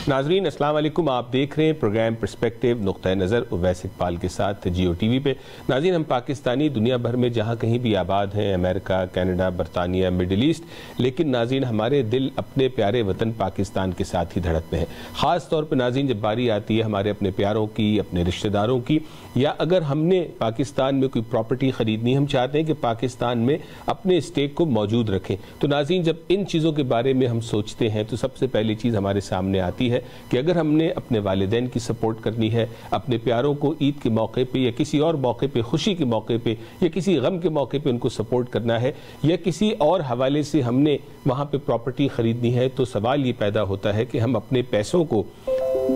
ناظرین السلام علیکم، آپ دیکھ رہے ہیں پروگرام پرسپیکٹیو نقطہ نظر اویس اقبال کے ساتھ جیو ٹی وی پہ۔ ناظرین ہم پاکستانی دنیا بھر میں جہاں کہیں بھی آباد ہیں، امریکہ، کینیڈا، برطانیہ، مڈل ایسٹ، لیکن ناظرین ہمارے دل اپنے پیارے وطن پاکستان کے ساتھ ہی دھڑکتے ہیں۔ خاص طور پہ ناظرین جب باری آتی ہے ہمارے اپنے پیاروں کی، اپنے رشتہ داروں کی، یا اگر ہم نے پاکستان میں کوئی پراپرٹی خریدنی، ہم چاہتے ہیں کہ پاکستان میں اپنے اسٹیک کو موجود رکھیں، تو ناظرین جب ان چیزوں کے بارے میں ہم سوچتے ہیں تو سب سے پہلی چیز ہمارے سامنے آتی ہے کہ اگر ہم نے اپنے والدین کی سپورٹ کرنی ہے، اپنے پیاروں کو عید کے موقع پہ یا کسی اور موقع پہ، خوشی کے موقع پہ یا کسی غم کے موقع پہ ان کو سپورٹ کرنا ہے، یا کسی اور حوالے سے ہم نے وہاں پہ پراپرٹی خریدنی ہے، تو سوال یہ پیدا ہوتا ہے کہ ہم اپنے پیسوں کو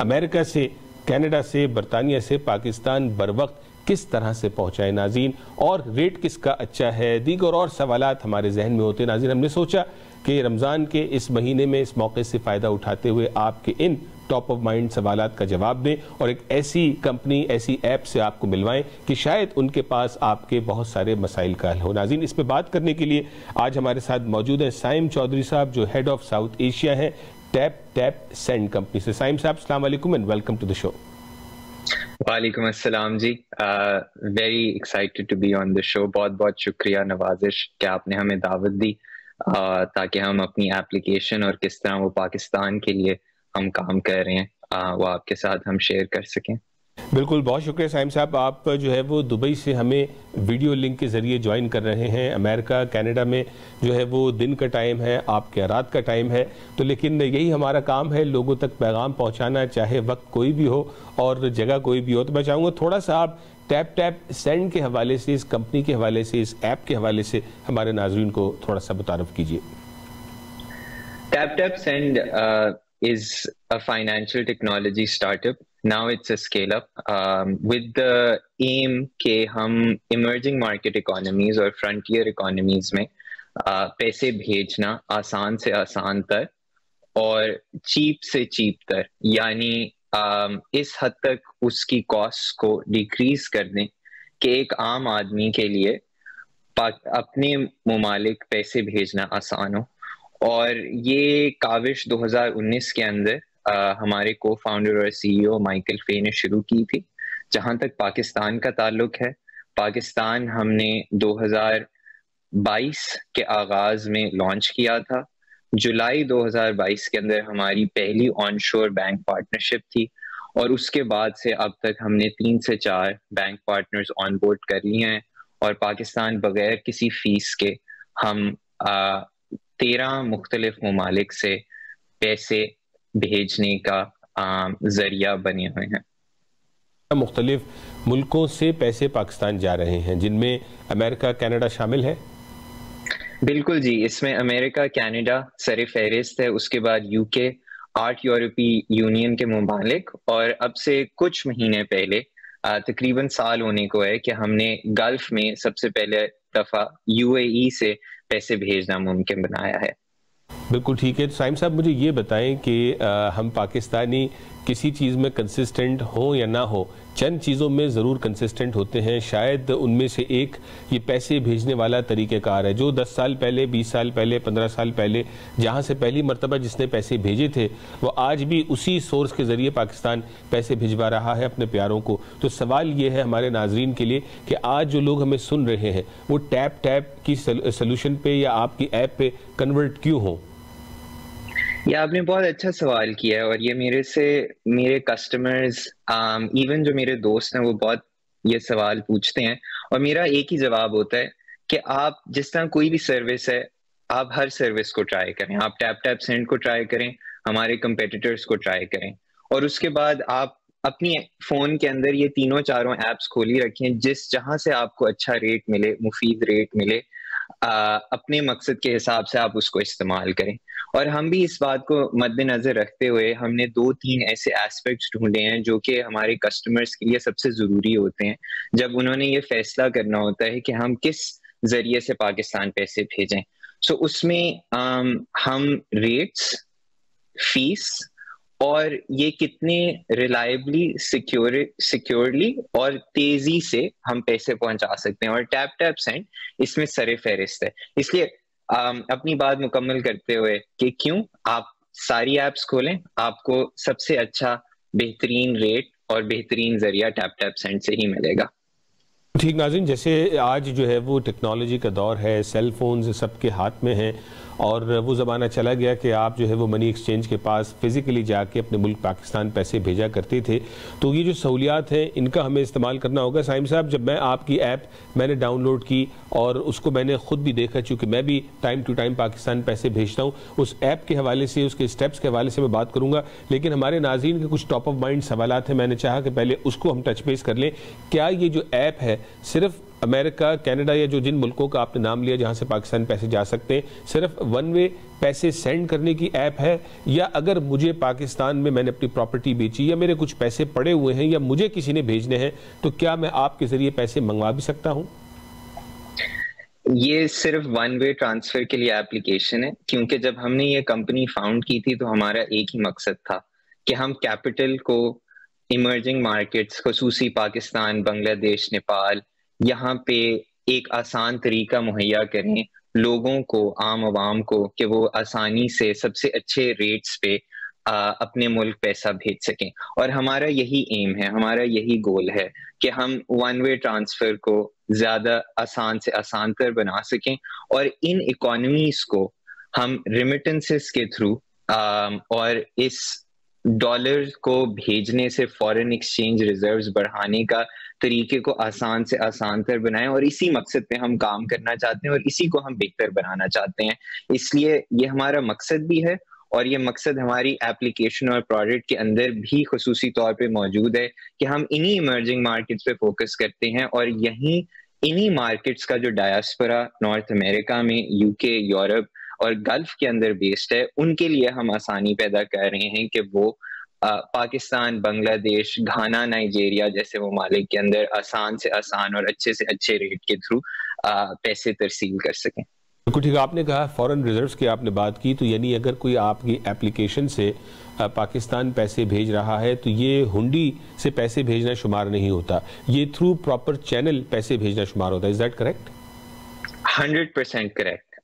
امریکہ سے، کینیڈا سے، برطانیہ سے پاکستان بروقت کس طرح سے پہنچائیں ناظرین، اور ریٹ کس کا اچھا ہے، دیگر اور سوالات ہمارے ذہن میں ہوتے ہیں۔ ناظرین ہم نے سوچا کہ رمضان کے اس مہینے میں اس موقع سے فائدہ اٹھاتے ہوئے آپ کے ان ٹاپ آف مائنڈ سوالات کا جواب دیں اور ایک ایسی کمپنی، ایسی ایپ سے آپ کو ملوائیں کہ شاید ان کے پاس آپ کے بہت سارے مسائل کا حل ہو۔ ناظرین اس پہ بات کرنے کے لیے آج ہمارے ساتھ موجود ہیں سائم چودھری صاحب، جو ہیڈ آف ساؤتھ ایشیا ہیں ٹیپ سینڈ کمپنی سے۔ سائم صاحب السلام علیکم and welcome to the show. وعلیکم السلام جی، very excited to be on the show. بہت بہت شکریہ نوازش کہ آپ نے ہمیں دعوت دی تاکہ ہم اپنی ایپلیکیشن اور کس طرح وہ پاکستان کے لیے ہم کام کر رہے ہیں وہ آپ کے ساتھ ہم شیئر کر سکیں۔ بالکل، بہت شکریہ سائم صاحب۔ آپ جو ہے وہ دبئی سے ہمیں ویڈیو لنک کے ذریعے جوائن کر رہے ہیں۔ امریکہ، کینیڈا میں جو ہے وہ دن کا ٹائم ہے، آپ کے رات کا ٹائم ہے، تو لیکن یہی ہمارا کام ہے، لوگوں تک پیغام پہنچانا، چاہے وقت کوئی بھی ہو اور جگہ کوئی بھی ہو۔ تو میں چاہوں گا تھوڑا سا آپ ٹیپ سینڈ کے حوالے سے، اس کمپنی کے حوالے سے، اس ایپ کے حوالے سے ہمارے ناظرین کو تھوڑا سا متعارف کیجیے۔ Tap Send is a financial technology startup. Now it's a scale up with the aim کہ ہم emerging market economies اور frontier economies میں پیسے بھیجنا آسان سے آسان تر اور چیپ سے چیپ تر، یعنی اس حد تک اس کی کاسٹ کو ڈیکریز کر دیں کہ ایک عام آدمی کے لیے اپنے ممالک پیسے بھیجنا آسان ہو۔ اور یہ کاوش 2019 کے اندر ہمارے کو فاؤنڈر اور سی ای او مائیکل فے نے شروع کی تھی۔ جہاں تک پاکستان کا تعلق ہے، پاکستان ہم نے 2022 کے آغاز میں لانچ کیا تھا۔ جولائی 2022 کے اندر ہماری پہلی آن شور بینک پارٹنرشپ تھی، اور اس کے بعد سے اب تک ہم نے 3 سے 4 بینک پارٹنرز آن بورڈ کر لیے ہیں، اور پاکستان بغیر کسی فیس کے ہم 13 مختلف ممالک سے پیسے بھیجنے کا ذریعہ بنے ہوئے ہیں۔ مختلف ملکوں سے پیسے پاکستان جا رہے ہیں، جن میں امریکہ، کینیڈا شامل ہے؟ بالکل جی، اس میں امریکہ، کینیڈا سر فہرست ہے، اس کے بعد یو کے، 8 یورپی یونین کے ممالک، اور اب سے کچھ مہینے پہلے تقریباً سال ہونے کو ہے کہ ہم نے گلف میں سب سے پہلے دفعہ یو اے ای سے پیسے بھیجنا ممکن بنایا ہے۔ بالکل ٹھیک ہے۔ تو سائم صاحب مجھے یہ بتائیں کہ ہم پاکستانی کسی چیز میں کنسسٹنٹ ہوں یا نہ ہو، چند چیزوں میں ضرور کنسسٹنٹ ہوتے ہیں، شاید ان میں سے ایک یہ پیسے بھیجنے والا طریقہ کار ہے، جو 10 سال پہلے، 20 سال پہلے، 15 سال پہلے جہاں سے پہلی مرتبہ جس نے پیسے بھیجے تھے وہ آج بھی اسی سورس کے ذریعے پاکستان پیسے بھجوا رہا ہے اپنے پیاروں کو۔ تو سوال یہ ہے ہمارے ناظرین کے لیے کہ آج جو لوگ ہمیں سن رہے ہیں وہ ٹیپ کی سلوشن پہ یا آپ کی ایپ پہ کنورٹ کیوں ہوں؟ یہ آپ نے بہت اچھا سوال کیا ہے، اور یہ میرے کسٹمرز ایون جو میرے دوست ہیں وہ بہت یہ سوال پوچھتے ہیں، اور میرا ایک ہی جواب ہوتا ہے کہ آپ جس طرح کوئی بھی سروس ہے، آپ ہر سروس کو ٹرائی کریں، آپ ٹیپ سینڈ کو ٹرائی کریں، ہمارے کمپیٹیٹرز کو ٹرائی کریں، اور اس کے بعد آپ اپنی فون کے اندر یہ تینوں چاروں ایپس کھولی رکھیں، جہاں سے آپ کو اچھا ریٹ ملے، مفید ریٹ ملے، اپنے مقصد کے حساب سے آپ اس کو استعمال کریں۔ اور ہم بھی اس بات کو مد نظر رکھتے ہوئے ہم نے 2-3 ایسے ایسپیکٹس ڈھونڈے ہیں جو کہ ہمارے کسٹمرز کے لیے سب سے ضروری ہوتے ہیں جب انہوں نے یہ فیصلہ کرنا ہوتا ہے کہ ہم کس ذریعے سے پاکستان پیسے بھیجیں۔ اس میں ہم ریٹس، فیس، اور یہ کتنے ریلائبلی، سیکیورلی اور تیزی سے ہم پیسے پہنچا سکتے ہیں، اور ٹیپ سینڈ اس میں سر فہرست ہے۔ اس لیے اپنی بات مکمل کرتے ہوئے کہ کیوں آپ ساری ایپس کھولیں, آپ کو سب سے اچھا بہترین ریٹ اور بہترین ذریعہ ٹیپ ٹیپ سینڈ سے ہی ملے گا. ٹھیک ناظرین, جیسے آج جو ہے وہ ٹیکنالوجی کا دور ہے, سیل فونز سب کے ہاتھ میں ہیں, اور وہ زمانہ چلا گیا کہ آپ جو ہے وہ منی ایکسچینج کے پاس فزیکلی جا کے اپنے ملک پاکستان پیسے بھیجا کرتے تھے. تو یہ جو سہولیات ہیں ان کا ہمیں استعمال کرنا ہوگا. سائم صاحب, جب میں آپ کی ایپ میں نے ڈاؤن لوڈ کی اور اس کو میں نے خود بھی دیکھا, چونکہ میں بھی ٹائم ٹو ٹائم پاکستان پیسے بھیجتا ہوں, اس ایپ کے حوالے سے, اس کے اسٹیپس کے حوالے سے میں بات کروں گا, لیکن ہمارے ناظرین کے کچھ ٹاپ آف مائنڈ سوالات ہیں, میں نے چاہا کہ پہلے اس کو ہم ٹچ بیس کر لیں. کیا یہ جو ایپ ہے صرف امریکہ, کینیڈا یا جو جن ملکوں کا آپ نے نام لیا جہاں سے پاکستان پیسے جا سکتے ہیں, صرف ون وے پیسے سینڈ کرنے کی ایپ ہے, یا اگر مجھے پاکستان میں نے اپنی پراپرٹی بیچی یا میرے کچھ پیسے پڑے ہوئے ہیں یا مجھے کسی نے بھیجنے ہیں, تو کیا میں آپ کے ذریعے پیسے منگوا بھی سکتا ہوں؟ یہ صرف ون وے ٹرانسفر کے لیے ایپلیکیشن ہے, کیونکہ جب ہم نے یہ کمپنی فاؤنڈ کی تھی تو ہمارا ایک ہی مقصد تھا کہ ہم کیپٹل کو ایمرجنگ مارکیٹس, خصوصی پاکستان, بنگلہ دیش, نیپال, یہاں پہ ایک آسان طریقہ مہیا کریں لوگوں کو, عام عوام کو, کہ وہ آسانی سے سب سے اچھے ریٹس پہ اپنے ملک پیسہ بھیج سکیں. اور ہمارا یہی ایم ہے, ہمارا یہی گول ہے کہ ہم ون وے ٹرانسفر کو زیادہ آسان سے آسان تر بنا سکیں, اور ان اکانومیز کو ہم ریمیٹنسز کے تھرو اور اس ڈالر کو بھیجنے سے فورن ایکسچینج ریزروز بڑھانے کا طریقے کو آسان سے آسان تر بنائیں, اور اسی مقصد پہ ہم کام کرنا چاہتے ہیں اور اسی کو ہم بہتر بنانا چاہتے ہیں. اس لیے یہ ہمارا مقصد بھی ہے, اور یہ مقصد ہماری ایپلیکیشن اور پروڈکٹ کے اندر بھی خصوصی طور پہ موجود ہے کہ ہم انہی ایمرجنگ مارکیٹس پہ فوکس کرتے ہیں, اور یہیں انہی مارکیٹس کا جو ڈایاسپورا نارتھ امریکہ میں, یو کے, یورپ اور گلف کے اندر بیسڈ ہے, ان کے لیے ہم آسانی پیدا کر رہے ہیں کہ وہ پاکستان, بنگلہ دیش, گھانا, نائجیریا جیسے ممالک کے اندر آسان سے آسان اور اچھے سے اچھے ریٹ کے تھرو پیسے ترسیل کر سکیں. بالکل ٹھیک, آپ نے کہا فورن ریزروز کی آپ نے بات کی, تو یعنی اگر کوئی آپ کی ایپلیکیشن سے پاکستان پیسے بھیج رہا ہے تو یہ ہنڈی سے پیسے بھیجنا شمار نہیں ہوتا, یہ تھرو پراپر چینل پیسے بھیجنا شمار ہوتا ہے. Is that correct? 100% correct.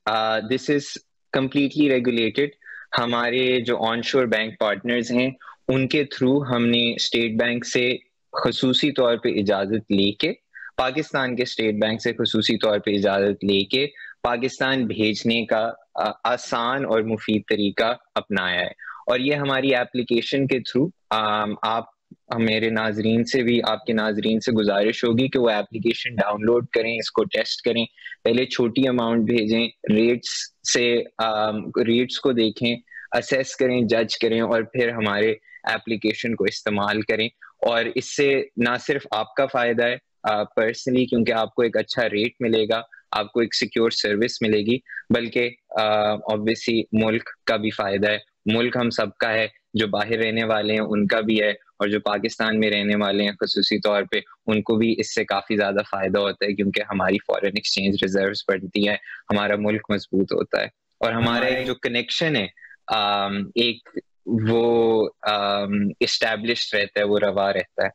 This is completely regulated. ہمارے جو آن شور بینک پارٹنرز ہیں ان کے تھرو ہم نے اسٹیٹ بینک سے خصوصی طور پہ اجازت لے کے, پاکستان کے اسٹیٹ بینک سے خصوصی طور پہ اجازت لے کے پاکستان بھیجنے کا آسان اور مفید طریقہ اپنایا ہے. اور یہ ہماری ایپلیکیشن کے تھرو آپ میرے ناظرین سے بھی, آپ کے ناظرین سے گزارش ہوگی کہ وہ ایپلیکیشن ڈاؤن لوڈ کریں, اس کو ٹیسٹ کریں, پہلے چھوٹی اماؤنٹ بھیجیں, ریٹس کو دیکھیں, اسیس کریں, جج کریں, اور پھر ہمارے ایپلیکیشن کو استعمال کریں. اور اس سے نہ صرف آپ کا فائدہ ہے پرسنلی, کیونکہ آپ کو ایک اچھا ریٹ ملے گا, آپ کو ایک سیکیور سروس ملے گی, بلکہ obviously ملک کا بھی فائدہ ہے. ملک ہم سب کا ہے, جو باہر رہنے والے ہیں ان کا بھی ہے, اور جو پاکستان میں رہنے والے ہیں خصوصی طور پہ ان کو بھی اس سے کافی زیادہ فائدہ ہوتا ہے, کیونکہ ہماری فورن ایکسچینج ریزروز بڑھتی ہے, ہمارا ملک مضبوط ہوتا ہے, اور ہمارا ایک جو کنیکشن ہے ایک وہ اسٹیبلشڈ رہتا ہے, وہ روا رہتا ہے.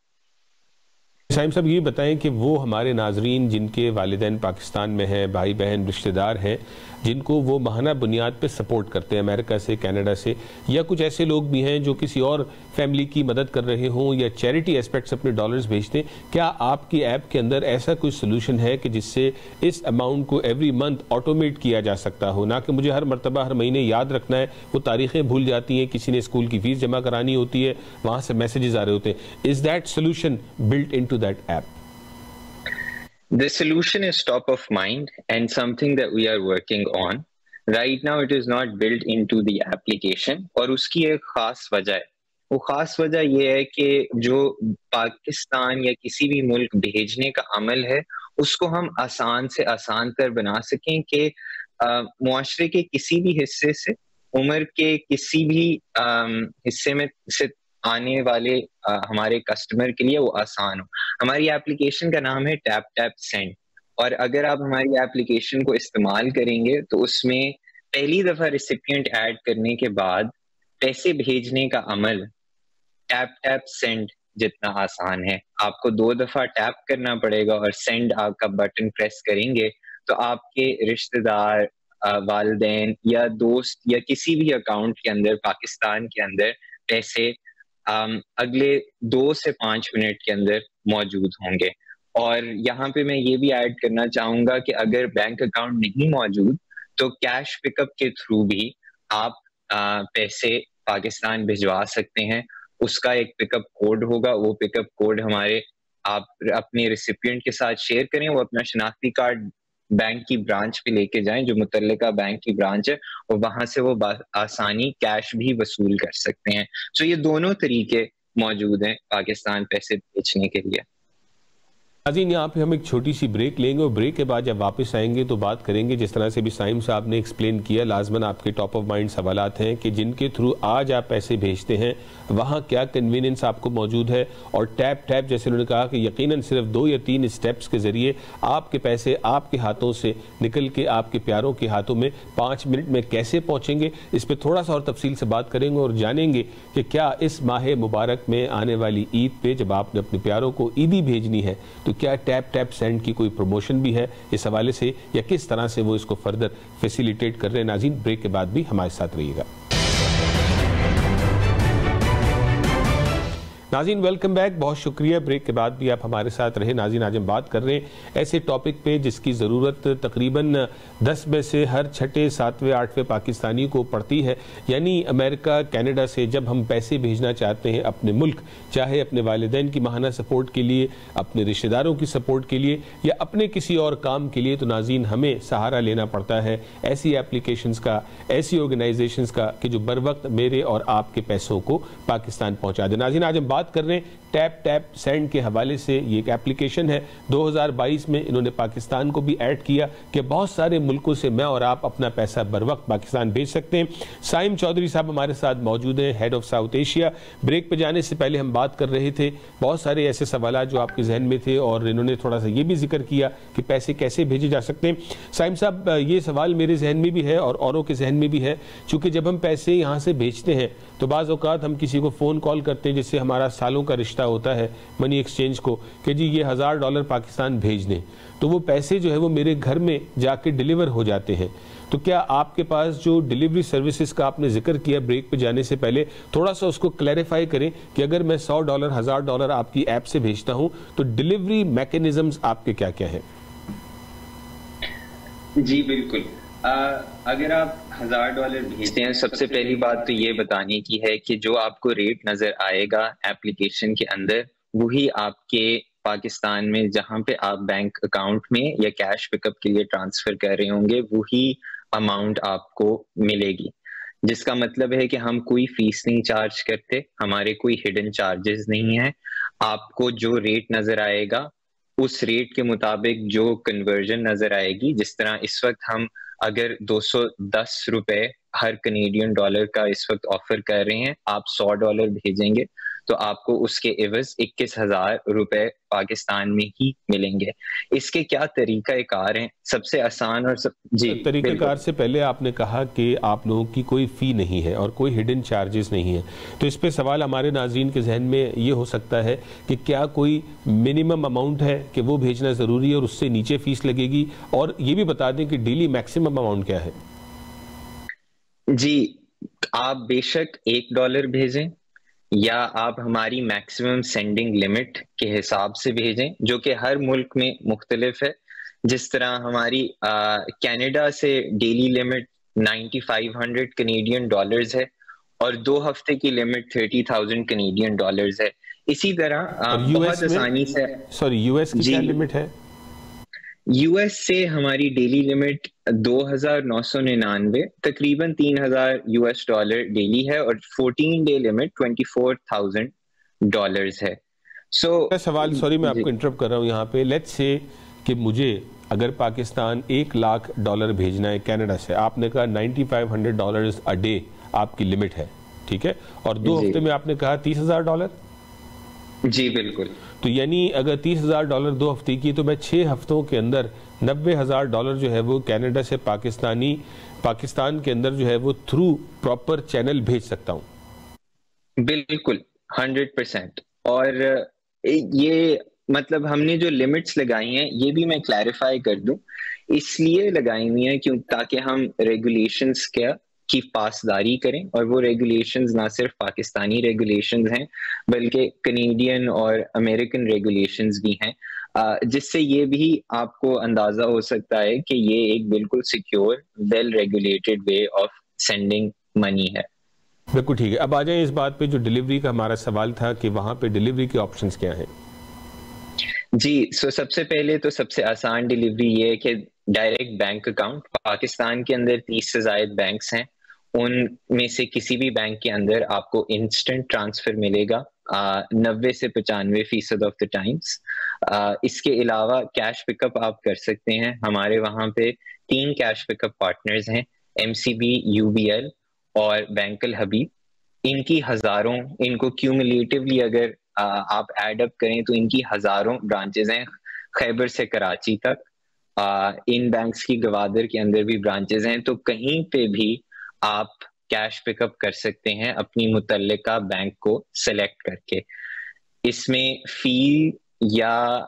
سائم صاحب یہ بتائیں کہ وہ ہمارے ناظرین جن کے والدین پاکستان میں ہیں, بھائی بہن رشتہ دار ہیں, جن کو وہ ماہانہ بنیاد پہ سپورٹ کرتے ہیں امریکہ سے, کینیڈا سے, یا کچھ ایسے لوگ بھی ہیں جو کسی اور فیملی کی مدد کر رہے ہوں یا چیریٹی ایسپیکٹس اپنے ڈالرز بھیجتے ہیں, کیا آپ کی ایپ کے اندر ایسا کوئی سلوشن ہے کہ جس سے اس اماؤنٹ کو ایوری منتھ آٹومیٹ کیا جا سکتا ہو, نہ کہ مجھے ہر مرتبہ ہر مہینے یاد رکھنا ہے, وہ تاریخیں بھول جاتی ہیں, کسی نے اسکول کی فیس جمع کرانی ہوتی ہے, وہاں سے میسیجز آ رہے ہوتے ہیں. Is that solution built into that app? The solution is top of mind and something that we are working on. Right now it is not built into the application, اور اس کی ایک خاص وجہ ہے. وہ خاص وجہ یہ ہے کہ جو پاکستان یا کسی بھی ملک بھیجنے کا عمل ہے اس کو ہم آسان سے آسان تر بنا سکیں کہ معاشرے کے کسی بھی حصے سے, عمر کے کسی بھی حصے میں سے آنے والے ہمارے کسٹمر کے لیے وہ آسان ہو. ہماری ایپلیکیشن کا نام ہے ٹیپ ٹیپ سینڈ, اور اگر آپ ہماری ایپلیکیشن کو استعمال کریں گے تو اس میں پہلی دفعہ ریسیپینٹ ایڈ کرنے کے بعد پیسے بھیجنے کا عمل ٹیپ ٹیپ سینڈ جتنا آسان ہے. آپ کو 2 دفعہ ٹیپ کرنا پڑے گا اور سینڈ آپ کا بٹن پریس کریں گے تو آپ کے رشتہ دار, والدین یا دوست یا کسی بھی اکاؤنٹ کے اندر پاکستان کے اندر پیسے اگلے 2 سے 5 منٹ کے اندر موجود ہوں گے. اور یہاں پہ میں یہ بھی ایڈ کرنا چاہوں گا کہ اگر بینک اکاؤنٹ نہیں موجود تو کیش پک اپ کے تھرو بھی آپ پیسے پاکستان بھجوا سکتے ہیں. اس کا ایک پک اپ کوڈ ہوگا, وہ پک اپ کوڈ ہمارے آپ اپنے ریسیپینٹ کے ساتھ شیئر کریں, وہ اپنا شناختی کارڈ بینک کی برانچ پہ لے کے جائیں جو متعلقہ بینک کی برانچ ہے, اور وہاں سے وہ آسانی کیش بھی وصول کر سکتے ہیں. سو یہ دونوں طریقے موجود ہیں پاکستان پیسے بھیجنے کے لیے. ناظرین یہاں پہ ہم ایک چھوٹی سی بریک لیں گے, اور بریک کے بعد جب واپس آئیں گے تو بات کریں گے, جس طرح سے بھی سائم صاحب نے ایکسپلین کیا, لازماً آپ کے ٹاپ آف مائنڈ سوالات ہیں کہ جن کے تھرو آج آپ پیسے بھیجتے ہیں وہاں کیا کنویننس آپ کو موجود ہے, اور ٹیپ جیسے انہوں نے کہا کہ یقیناً صرف 2 یا 3 اسٹیپس کے ذریعے آپ کے پیسے آپ کے ہاتھوں سے نکل کے آپ کے پیاروں کے ہاتھوں میں 5 منٹ میں کیسے پہنچیں گے. اس پہ تھوڑا سا اور تفصیل سے بات کریں گے اور جانیں گے کہ کیا اس ماہ مبارک میں آنے والی عید پہ جب آپ نے اپنے پیاروں کو عیدی بھیجنی ہے تو کیا ٹیپ سینڈ کی کوئی پروموشن بھی ہے اس حوالے سے, یا کس طرح سے وہ اس کو فردر فیسیلیٹیٹ کر رہے ہیں. ناظرین بریک کے بعد بھی ہمارے ساتھ رہیے گا. ناظرین ویلکم بیک, بہت شکریہ, بریک کے بعد بھی آپ ہمارے ساتھ رہے. ناظرین آج ہم بات کر رہے ہیں ایسے ٹاپک پہ جس کی ضرورت تقریباً 10 میں سے ہر 6، 7، 8ویں پاکستانی کو پڑتی ہے, یعنی امریکہ کینیڈا سے جب ہم پیسے بھیجنا چاہتے ہیں اپنے ملک, چاہے اپنے والدین کی ماہانہ سپورٹ کے لیے, اپنے رشتہ داروں کی سپورٹ کے لیے, یا اپنے کسی اور کام کے لیے, تو ناظرین ہمیں سہارا لینا پڑتا ہے ایسی ایپلیکیشنز کا, ایسی آرگنائزیشنز کا کہ جو بر وقت میرے اور آپ کے پیسوں کو پاکستان پہنچا دے. ناظرین آج ہم بات کر رہے ہیں ٹیپ سینڈ کے حوالے سے. یہ ایک ایپلیکیشن ہے, 2022 میں انہوں نے پاکستان کو بھی ایڈ کیا کہ بہت سارے ملکوں سے میں اور آپ اپنا پیسہ بر وقت پاکستان بھیج سکتے ہیں. سائم چودھری صاحب ہمارے ساتھ موجود ہیں, head of South Asia. Break پہ جانے سے پہلے ہم بات کر رہے تھے بہت سارے ایسے سوالات جو آپ کے ذہن میں تھے, اور انہوں نے تھوڑا سا یہ بھی ذکر کیا کہ پیسے کیسے بھیجے جا سکتے ہیں. سائم صاحب یہ سوال میرے ذہن میں بھی ہے اور اوروں کے ذہن میں بھی ہے, چونکہ جب ہم پیسے یہاں سے بھیجتے ہیں تو بعض اوقات ہم کسی کو فون کال کرتے ہیں جس سے ہمارا سالوں کا رشتہ ہوتا ہے منی ایکسچینج کو, کہ جی یہ $1000 پاکستان بھیج دیں, تو وہ پیسے جو ہے وہ میرے گھر میں جا کے ڈیلیور ہو جاتے ہیں. تو کیا آپ کے پاس جو ڈیلیوری سروسز کا آپ نے ذکر کیا بریک پہ جانے سے پہلے, تھوڑا سا اس کو کلیریفائی کریں کہ اگر میں $100 $1000 آپ کی ایپ سے بھیجتا ہوں تو ڈیلیوری میکینزمز آپ کے کیا کیا ہیں؟ جی بالکل, اگر آپ $1000 بھیجتے ہیں, سب سے پہلی بات تو یہ بتانے کی ہے کہ جو آپ کو ریٹ نظر آئے گا ایپلیکیشن کے اندر وہی آپ کے پاکستان میں جہاں پہ آپ بینک اکاؤنٹ میں یا کیش پک اپ کے لیے ٹرانسفر کر رہے ہوں گے وہی اماؤنٹ آپ کو ملے گی, جس کا مطلب ہے کہ ہم کوئی فیس نہیں چارج کرتے, ہمارے کوئی ہڈن چارجز نہیں ہیں. آپ کو جو ریٹ نظر آئے گا اس ریٹ کے مطابق جو کنورژن نظر آئے گی, جس طرح اس وقت ہم اگر $210 ہر کنیڈین ڈالر کا اس وقت آفر کر رہے ہیں, آپ $100 بھیجیں گے تو آپ کو اس کے عوض $21,000 پاکستان میں ہی ملیں گے. اس کے کیا طریقہ کار ہیں؟ سب سے آسان اور طریقہ کار سے پہلے آپ نے کہا کہ آپ لوگوں کی کوئی فی نہیں ہے اور کوئی ہڈن چارجز نہیں ہے, تو اس پہ سوال ہمارے ناظرین کے ذہن میں یہ ہو سکتا ہے کہ کیا کوئی منیمم اماؤنٹ ہے کہ وہ بھیجنا ضروری ہے اور اس سے نیچے فیس لگے گی, اور یہ بھی بتا دیں کہ ڈیلی میکسیمم اماؤنٹ کیا ہے؟ جی, آپ بے شک $1 بھیجیں یا آپ ہماری میکسیمم سینڈنگ لمٹ کے حساب سے بھیجیں, جو کہ ہر ملک میں مختلف ہے. جس طرح ہماری کینیڈا سے ڈیلی لمٹ $9,500 کنیڈین ڈالرز ہے اور 2 ہفتے کی لمٹ $30,000 کنیڈین ڈالرز ہے. اسی طرح بہت آسانی سے یو ایس کی کیا لمٹ ہے؟ یو ایس سے ہماری ڈیلی لمٹ 2,999 تقریباً $3,000 ڈیلی ہے, اور 14 ڈے لمٹ $24,000 ہے. سوال سوری میں آپ کو انٹرپٹ کر رہا ہوں یہاں پہ, لیٹس سے کہ مجھے اگر پاکستان $1,00,000 بھیجنا ہے کینیڈا سے, آپ نے کہا $9,500 a day آپ کی لمٹ ہے, ٹھیک ہے, اور 2 ہفتے میں آپ نے کہا $30,000. جی بالکل, تو یعنی اگر $30,000 2 ہفتے کی, تو میں 6 ہفتوں کے اندر $90,000 جو ہے وہ کینیڈا سے پاکستان کے اندر جو ہے وہ تھرو پراپر چینل بھیج سکتا ہوں. بالکل 100%. اور یہ مطلب ہم نے جو لمٹس لگائی ہیں یہ بھی میں کلیریفائی کر دوں اس لیے لگائی ہوئی ہیں کیوں تاکہ ہم ریگولیشنز کی پاسداری کریں، اور وہ ریگولیشنز نہ صرف پاکستانی ریگولیشنز ہیں بلکہ کنیڈین اور امریکن ریگولیشنز بھی ہیں، جس سے یہ بھی آپ کو اندازہ ہو سکتا ہے کہ یہ ایک بالکل secure well regulated way of sending money ہے۔ بالکل ٹھیک ہے، اب آ جائیں اس بات پہ جو ڈیلیوری کا ہمارا سوال تھا کہ وہاں پہ ڈیلیوری کے آپشنز کیا ہیں؟ جی سب سے پہلے تو سب سے آسان ڈیلیوری یہ ہے کہ ڈائریکٹ بینک اکاؤنٹ، پاکستان کے اندر 30 سے زائد بینکس ہیں، ان میں سے کسی بھی بینک کے اندر آپ کو انسٹنٹ ٹرانسفر ملے گا 90 سے 95% آف دا ٹائمز۔ اس کے علاوہ کیش پک اپ آپ کر سکتے ہیں، ہمارے وہاں پہ 3 کیش پک اپ پارٹنرز ہیں، MCB، UBL اور بینک الحبیب۔ ان کی ہزاروں، ان کو کیومولیٹیولی اگر آپ ایڈ اپ کریں تو ان کی ہزاروں برانچز ہیں، خیبر سے کراچی تک۔ ان بینکس کی گوادر کے اندر بھی برانچز ہیں، تو کہیں پہ بھی آپ کیش پک اپ کر سکتے ہیں اپنی متعلقہ بینک کو سلیکٹ کر کے۔ اس میں فی یا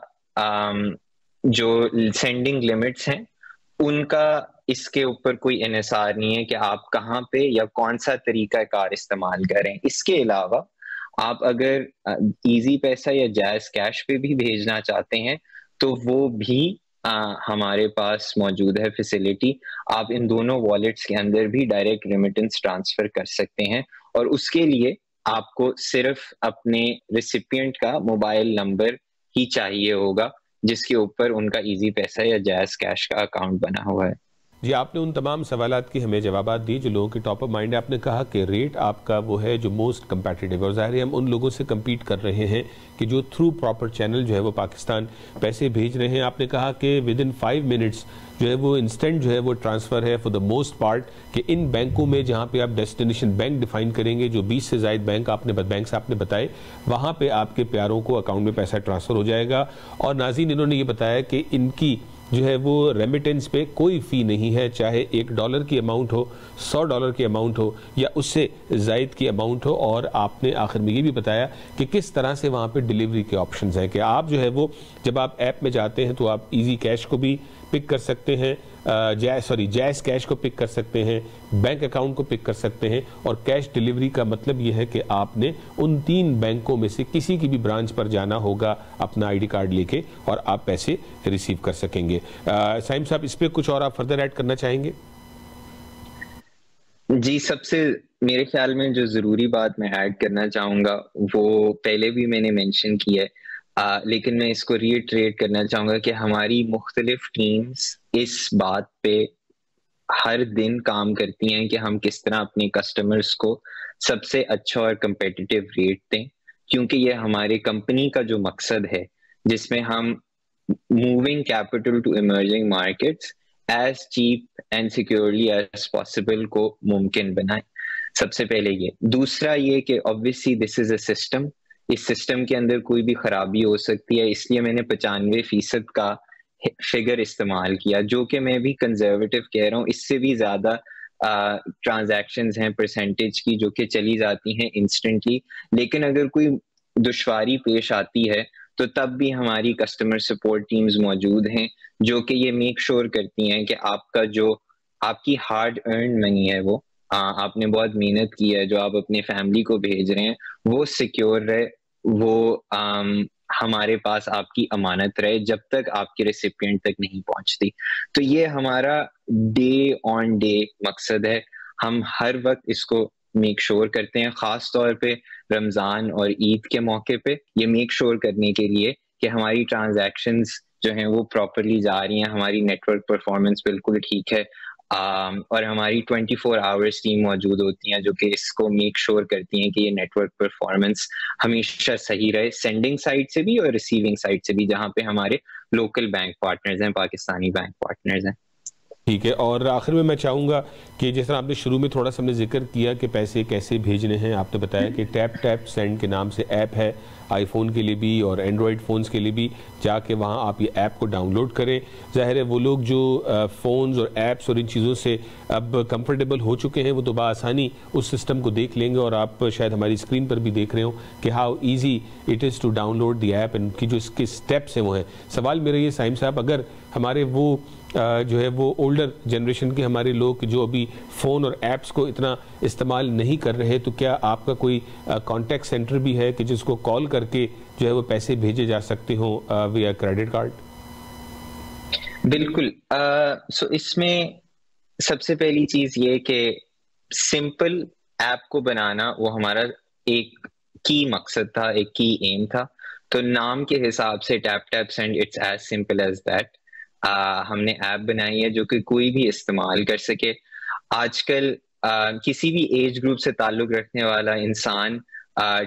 جو سینڈنگ لمٹس ہیں ان کا اس کے اوپر کوئی انحصار نہیں ہے کہ آپ کہاں پہ یا کون سا طریقہ کار استعمال کریں۔ اس کے علاوہ آپ اگر ایزی پیسہ یا جائز کیش پہ بھی بھیجنا چاہتے ہیں تو وہ بھی ہمارے پاس موجود ہے فیسلٹی، آپ ان دونوں والیٹس کے اندر بھی ڈائریکٹ ریمیٹنس ٹرانسفر کر سکتے ہیں، اور اس کے لیے آپ کو صرف اپنے ریسیپینٹ کا موبائل نمبر ہی چاہیے ہوگا جس کے اوپر ان کا ایزی پیسہ یا جائز کیش کا اکاؤنٹ بنا ہوا ہے۔ جی آپ نے ان تمام سوالات کی ہمیں جوابات دی جو لوگوں کے ٹاپ آف مائنڈ ہے۔ آپ نے کہا کہ ریٹ آپ کا وہ ہے جو موسٹ کمپیٹیٹیو، اور ظاہر ہے ہم ان لوگوں سے کمپیٹ کر رہے ہیں کہ جو تھرو پراپر چینل جو ہے وہ پاکستان پیسے بھیج رہے ہیں۔ آپ نے کہا کہ ودن 5 منٹس جو ہے وہ انسٹنٹ جو ہے وہ ٹرانسفر ہے فور دا موسٹ پارٹ، کہ ان بینکوں میں جہاں پہ آپ ڈیسٹینیشن بینک ڈیفائن کریں گے، جو 20 سے زائد بینکس آپ نے بتائے، وہاں پہ آپ کے پیاروں کو اکاؤنٹ میں پیسہ ٹرانسفر ہو جائے گا۔ اور ناظرین انہوں نے یہ بتایا کہ ان کی جو ہے وہ ریمیٹنس پہ کوئی فی نہیں ہے، چاہے $1 کی اماؤنٹ ہو، $100 کی اماؤنٹ ہو یا اس سے زائد کی اماؤنٹ ہو۔ اور آپ نے آخر میں یہ بھی بتایا کہ کس طرح سے وہاں پہ ڈیلیوری کے آپشنز ہیں، کہ آپ جو ہے وہ جب آپ ایپ میں جاتے ہیں تو آپ ایزی کیش کو بھی پک کر سکتے ہیں، جائز کیش کو پک کر سکتے ہیں، بینک اکاؤنٹ کو پک کر سکتے ہیں، اور کیش ڈیلیوری کا مطلب یہ ہے کہ آپ نے ان 3 بینکوں میں سے کسی کی بھی برانچ پر جانا ہوگا اپنا ID کارڈ لے کے، اور آپ پیسے ریسیو کر سکیں گے۔ سائم صاحب اس پہ کچھ اور آپ فردر ایڈ کرنا چاہیں گے؟ جی سب سے میرے خیال میں جو ضروری بات میں ایڈ کرنا چاہوں گا وہ پہلے بھی میں نے مینشن کی ہے، لیکن میں اس کو ری ایٹریٹ کرنا چاہوں گا کہ ہماری مختلف ٹیمز اس بات پہ ہر دن کام کرتی ہیں کہ ہم کس طرح اپنے کسٹمرز کو سب سے اچھا اور کمپیٹیٹیو ریٹ دیں، کیونکہ یہ ہماری کمپنی کا جو مقصد ہے جس میں ہم moving capital to emerging markets as cheap and securely as possible کو ممکن بنائیں۔ سب سے پہلے یہ، دوسرا یہ کہ obviously this is a system، اس سسٹم کے اندر کوئی بھی خرابی ہو سکتی ہے، اس لیے میں نے 95% کا فگر استعمال کیا، جو کہ میں بھی کنزرویٹو کہہ رہا ہوں، اس سے بھی زیادہ ٹرانزیکشنز ہیں پرسنٹیج کی جو کہ چلی جاتی ہیں انسٹنٹلی، لیکن اگر کوئی دشواری پیش آتی ہے تو تب بھی ہماری کسٹمر سپورٹ ٹیمز موجود ہیں جو کہ یہ میک شور کرتی ہیں کہ آپ کا جو آپ کی ہارڈ ارنڈ منی ہے، وہ آپ نے بہت محنت کی ہے، جو آپ اپنے فیملی کو بھیج رہے ہیں وہ سیکیور رہے، وہ ہمارے پاس آپ کی امانت رہے جب تک آپ کے ریسیپینٹ تک نہیں پہنچتی۔ تو یہ ہمارا ڈے آن ڈے مقصد ہے، ہم ہر وقت اس کو میک شور کرتے ہیں، خاص طور پہ رمضان اور عید کے موقع پہ یہ میک شور کرنے کے لیے کہ ہماری ٹرانزیکشنز جو ہیں وہ پراپرلی جا رہی ہیں، ہماری نیٹ ورک پرفارمنس بالکل ٹھیک ہے، اور ہماری 24 آورز ٹیم موجود ہوتی ہیں جو کہ اس کو میک شور کرتی ہیں کہ یہ نیٹ ورک پرفارمنس ہمیشہ صحیح رہے، سینڈنگ سائڈ سے بھی اور ریسیونگ سائڈ سے بھی، جہاں پہ ہمارے لوکل بینک پارٹنرز ہیں، پاکستانی بینک پارٹنرز ہیں۔ ٹھیک ہے، اور آخر میں چاہوں گا کہ جس طرح آپ نے شروع میں تھوڑا سا ہم نے ذکر کیا کہ پیسے کیسے بھیجنے ہیں، آپ نے بتایا کہ ٹیپ سینڈ کے نام سے ایپ ہے، آئی فون کے لیے بھی اور اینڈرائڈ فونز کے لیے بھی، جا کے وہاں آپ یہ ایپ کو ڈاؤن لوڈ کریں۔ ظاہر ہے وہ لوگ جو فونز اور ایپس اور ان چیزوں سے اب کمفرٹیبل ہو چکے ہیں وہ تو بآسانی اس سسٹم کو دیکھ لیں گے، اور آپ شاید ہماری اسکرین پر بھی دیکھ رہے ہوں کہ how easy it is to download the app, ان کی جو اس کے اسٹیپس ہیں وہ ہیں۔ سوال میرا یہ سائم صاحب، اگر ہمارے وہ جو ہے وہ اولڈر جنریشن کے ہمارے لوگ جو ابھی فون اور ایپس کو اتنا استعمال نہیں کر رہے، تو کیا آپ کا کوئی کانٹیکٹ سینٹر بھی ہے کہ جس کو کال کر کے جو ہے وہ پیسے بھیجے جا سکتے ہوں ویا کریڈٹ کارڈ؟ بالکل. سو اس میں سب سے پہلی چیز یہ کہ سمپل ایپ کو بنانا وہ ہمارا ایک کی مقصد تھا، ایک کی ایم تھا. تو نام کے حساب سے Taptap Send, it's as simple as that. ہم نے ایپ بنائی ہے جو کہ کوئی بھی استعمال کر سکے. آج کل کسی بھی ایج گروپ سے تعلق رکھنے والا انسان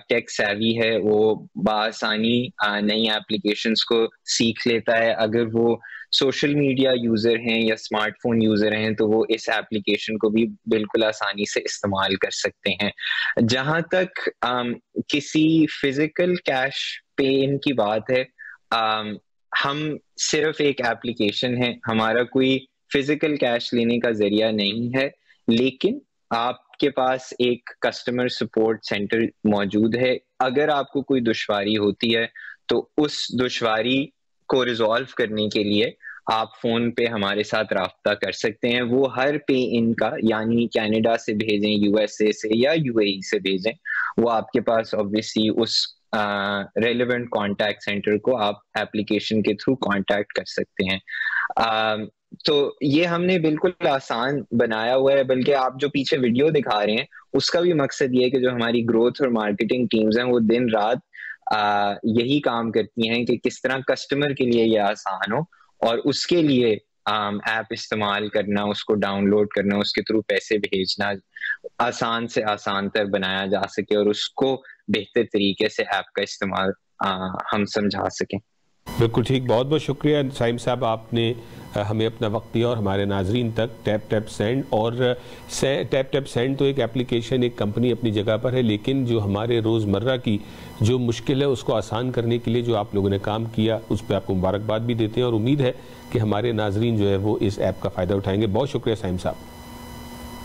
ٹیک سیوی ہے، وہ بآسانی نئی ایپلیکیشنز کو سیکھ لیتا ہے. اگر وہ سوشل میڈیا یوزر ہیں یا اسمارٹ فون یوزر ہیں تو وہ اس ایپلیکیشن کو بھی بالکل آسانی سے استعمال کر سکتے ہیں. جہاں تک کسی فزیکل کیش پے ان کی بات ہے، ہم صرف ایک ایپلیکیشن ہے، ہمارا کوئی فزیکل کیش لینے کا ذریعہ نہیں ہے، لیکن آپ کے پاس ایک کسٹمر سپورٹ سینٹر موجود ہے. اگر آپ کو کوئی دشواری ہوتی ہے تو اس دشواری کو ریزالو کرنے کے لیے آپ فون پہ ہمارے ساتھ رابطہ کر سکتے ہیں. وہ ہر پے ان کا، یعنی کینیڈا سے بھیجیں، یو ایس اے سے یا یو اے ای سے بھیجیں، وہ آپ کے پاس obviously اس ریلیونٹ کانٹیکٹ سینٹر کو آپ ایپلیکیشن کے تھرو کانٹیکٹ کر سکتے ہیں. تو یہ ہم نے بالکل آسان بنایا ہوا ہے، بلکہ آپ جو پیچھے ویڈیو دکھا رہے ہیں اس کا بھی مقصد یہ ہے کہ جو ہماری گروتھ اور مارکیٹنگ ٹیمز ہیں وہ دن رات یہی کام کرتی ہیں کہ کس طرح کسٹمر کے لیے یہ آسان ہو، اور اس کے لیے ایپ استعمال کرنا، اس کو ڈاؤن لوڈ کرنا، اس کے تھرو پیسے بھیجنا آسان سے آسان تر بنایا جا سکے، اور اس کو بہتر طریقے سے ایپ کا استعمال ہم سمجھا سکیں. بالکل ٹھیک. بہت بہت شکریہ سائم صاحب، آپ نے ہمیں اپنا وقت دیا اور ہمارے ناظرین تک ٹیپ ٹیپ سینڈ. اور ٹیپ ٹیپ سینڈ تو ایک ایپلیکیشن، ایک کمپنی اپنی جگہ پر ہے، لیکن جو ہمارے روزمرہ کی جو مشکل ہے اس کو آسان کرنے کے لیے جو آپ لوگوں نے کام کیا اس پہ آپ کو مبارکباد بھی دیتے ہیں، اور امید ہے کہ ہمارے ناظرین جو ہے وہ اس ایپ کا فائدہ اٹھائیں گے. بہت شکریہ سائم صاحب.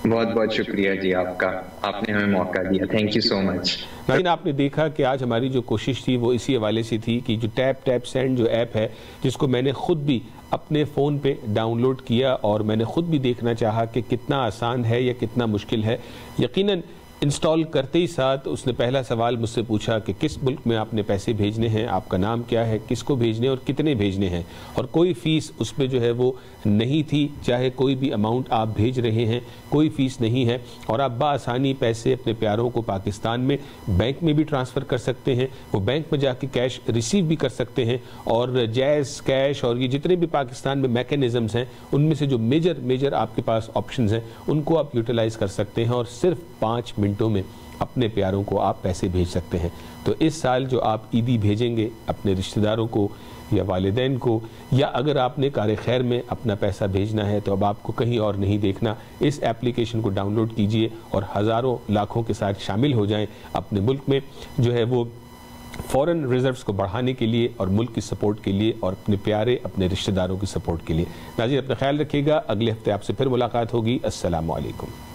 بہت بہت شکریہ جی آپ کا، آپ نے ہمیں موقع دیا. تھینک یو سو مچ. لیکن آپ نے دیکھا کہ آج ہماری جو کوشش تھی وہ اسی حوالے سے تھی کہ جو ٹیپ ٹیپ سینڈ جو ایپ ہے، جس کو میں نے خود بھی اپنے فون پہ ڈاؤن لوڈ کیا اور میں نے خود بھی دیکھنا چاہا کہ کتنا آسان ہے یا کتنا مشکل ہے. یقیناً انسٹال کرتے ہی ساتھ اس نے پہلا سوال مجھ سے پوچھا کہ کس ملک میں آپ نے پیسے بھیجنے ہیں، آپ کا نام کیا ہے، کس کو بھیجنے اور کتنے بھیجنے ہیں، اور کوئی فیس اس پہ جو ہے وہ نہیں تھی. چاہے کوئی بھی اماؤنٹ آپ بھیج رہے ہیں کوئی فیس نہیں ہے، اور آپ بآسانی پیسے اپنے پیاروں کو پاکستان میں بینک میں بھی ٹرانسفر کر سکتے ہیں، وہ بینک میں جا کے کیش ریسیو بھی کر سکتے ہیں، اور جیز کیش اور یہ جتنے بھی پاکستان میں میکینزمز ہیں ان میں سے جو میجر آپ کے پاس آپشنز ہیں ان کو آپ یوٹیلائز کر سکتے ہیں، اور صرف 5 منٹوں میں اپنے پیاروں کو آپ پیسے بھیج سکتے ہیں. تو اس سال جو آپ عیدی بھیجیں گے اپنے رشتہ داروں کو یا والدین کو، یا اگر آپ نے کار خیر میں اپنا پیسہ بھیجنا ہے، تو اب آپ کو کہیں اور نہیں دیکھنا. اس ایپلیکیشن کو ڈاؤن لوڈ کیجئے اور ہزاروں لاکھوں کے ساتھ شامل ہو جائیں اپنے ملک میں جو ہے وہ فورن ریزروز کو بڑھانے کے لیے اور ملک کی سپورٹ کے لیے اور اپنے پیارے اپنے رشتہ داروں کی سپورٹ کے لیے. ناظرین اپنا خیال رکھیے گا، اگلے ہفتے آپ سے پھر ملاقات ہوگی. السلام علیکم.